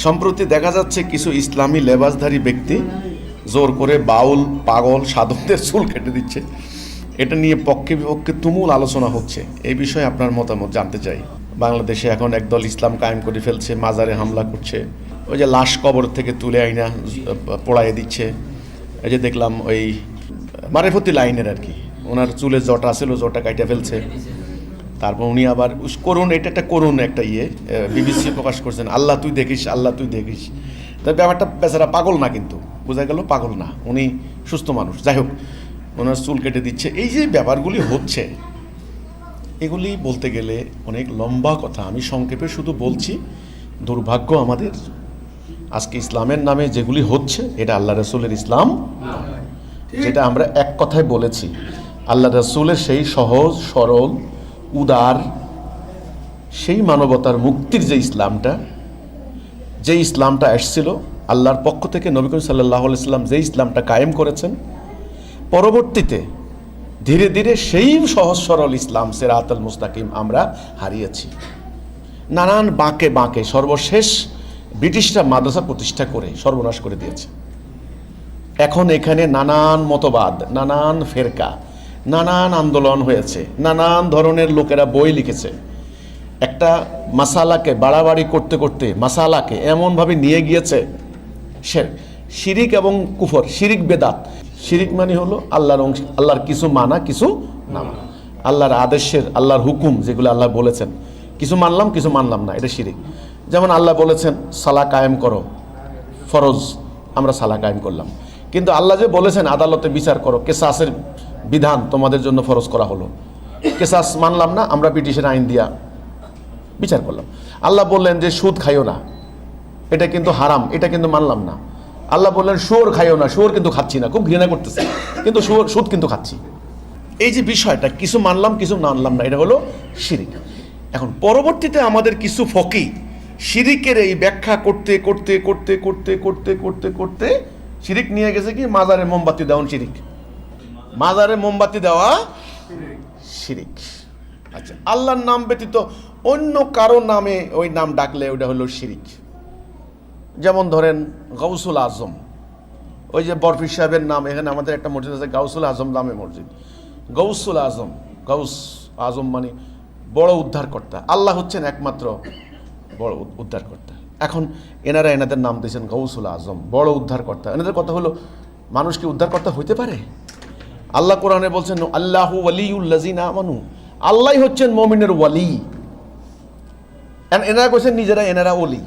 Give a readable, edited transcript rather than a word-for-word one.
সম্প্রতি দেখা যাচ্ছে কিছু ইসলামী লেবাসধারী ব্যক্তি জোর করে বাউল পাগল সাধকদের চুল কেটে দিচ্ছে। এটা নিয়ে পক্ষে বিপক্ষে তুমুল আলোচনা হচ্ছে। এই বিষয়ে আপনার মতামত জানতে চাই। বাংলাদেশে এখন একদল ইসলাম কায়েম করে ফেলছে, মাজারে হামলা করছে, ওই যে লাশ কবর থেকে তুলে আইনা পোড়াইয়ে দিচ্ছে। এই যে দেখলাম ওই মারেফতি লাইনের আর কি, ওনার চুলে জটা ছিল, জটা কাইটা ফেলছে। তারপর উনি আবার করুন, এটা একটা করুন একটা বিবিসি প্রকাশ করছেন, আল্লাহ তুই দেখিস, আল্লাহ তুই দেখিস। তাই ব্যাপারটা বেচারা পাগল না, কিন্তু বোঝা গেল পাগল না, উনি সুস্থ মানুষ। যাই হোক, ওনার চুল কেটে দিচ্ছে। এই যে ব্যাপারগুলি হচ্ছে, এগুলি বলতে গেলে অনেক লম্বা কথা। আমি সংক্ষেপে শুধু বলছি, দুর্ভাগ্য আমাদের আজকে ইসলামের নামে যেগুলি হচ্ছে এটা আল্লাহ রসুলের ইসলাম, যেটা আমরা এক কথায় বলেছি। আল্লাহ রসুলের সেই সহজ সরল উদার সেই মানবতার মুক্তির যে ইসলামটা আসছিল আল্লাহর পক্ষ থেকে, নবী করিম সাল্লাল্লাহু আলাইহি সাল্লাম যে ইসলামটা কায়েম করেছেন, পরবর্তীতে ধীরে ধীরে সেই সহজ সরল ইসলাম সিরাতাল মুস্তাকিম আমরা হারিয়েছি। নানান বাঁকে বাঁকে সর্বশেষ ব্রিটিশরা মাদ্রাসা প্রতিষ্ঠা করে সর্বনাশ করে দিয়েছে। এখন এখানে নানান মতবাদ, নানান ফেরকা, নানান আন্দোলন হয়েছে, নানান ধরনের লোকেরা বই লিখেছে। একটা মাসালাকে বাড়াবাড়ি করতে করতে মাসালাকে এমনভাবে নিয়ে গিয়েছে শিরিক এবং কুফর, শিরিক বেদাত। শিরিক মানে হলো আল্লাহর কিছু মানা, কিছু না মানা, আল্লাহর আদেশের, আল্লাহর হুকুম যেগুলো আল্লাহ বলেছেন, কিছু মানলাম কিছু মানলাম না, এটা শিরিক। যেমন আল্লাহ বলেছেন সালাহ কায়েম করো, ফরজ, আমরা সালাহ কায়েম করলাম। কিন্তু আল্লাহ যে বলেছেন আদালতে বিচার করো, কেসাসের বিধান তোমাদের জন্য ফরজ করা হলো, কেসাস মানলাম না, আমরা ব্রিটিশের আইন দিয়া বিচার করলাম। আল্লাহ বললেন যে সুদ খাইও না, এটা কিন্তু হারাম, এটা কিন্তু মানলাম না। আল্লাহ বললেন শুয়োর খাইও না, শুয়োর কিন্তু খাচ্ছি না, খুব ঘৃণা করতেছে, কিন্তু সুদ কিন্তু খাচ্ছি। এই যে বিষয়টা, কিছু মানলাম কিছু মানলাম না, এটা হলো শিরিক। এখন পরবর্তীতে আমাদের কিছু ফকি শিরিকের এই ব্যাখ্যা করতে করতে করতে করতে করতে করতে করতে শিরিক নিয়ে গেছে কি মাজারে মোমবাতি দেওয়া শিরিক, মাজারে মোমবাতি দেওয়া শিরিক। আচ্ছা, আল্লাহর নাম ব্যতীত অন্য কারো নামে ওই নাম ডাকলে ওটা হলো শিরিক। যেমন ধরেন গাউসুল আজম, ওই যে বরফি সাহেবের নাম, এখানে আমাদের একটা মসজিদ আছে গাউসুল আজম নামে মসজিদ। গাউসুল আজম, গাউস আজম মানে বড় উদ্ধারকর্তা। আল্লাহ হচ্ছেন একমাত্র বড় উদ্ধারকর্তা। এখন এনারা এনাদের নাম দিয়েছেন গাউসুল আজম, বড় উদ্ধারকর্তা। এনাদের কথা হলো, মানুষ কি উদ্ধারকর্তা হইতে পারে? আল্লাহ কোরআনে বলছেন আল্লাহু ওয়ালিউল্লাযিনা আমানু, আল্লাহই হচ্ছেন মুমিনের ওয়ালি। এনারা কইছেন নিজেরা এনারা ওলি।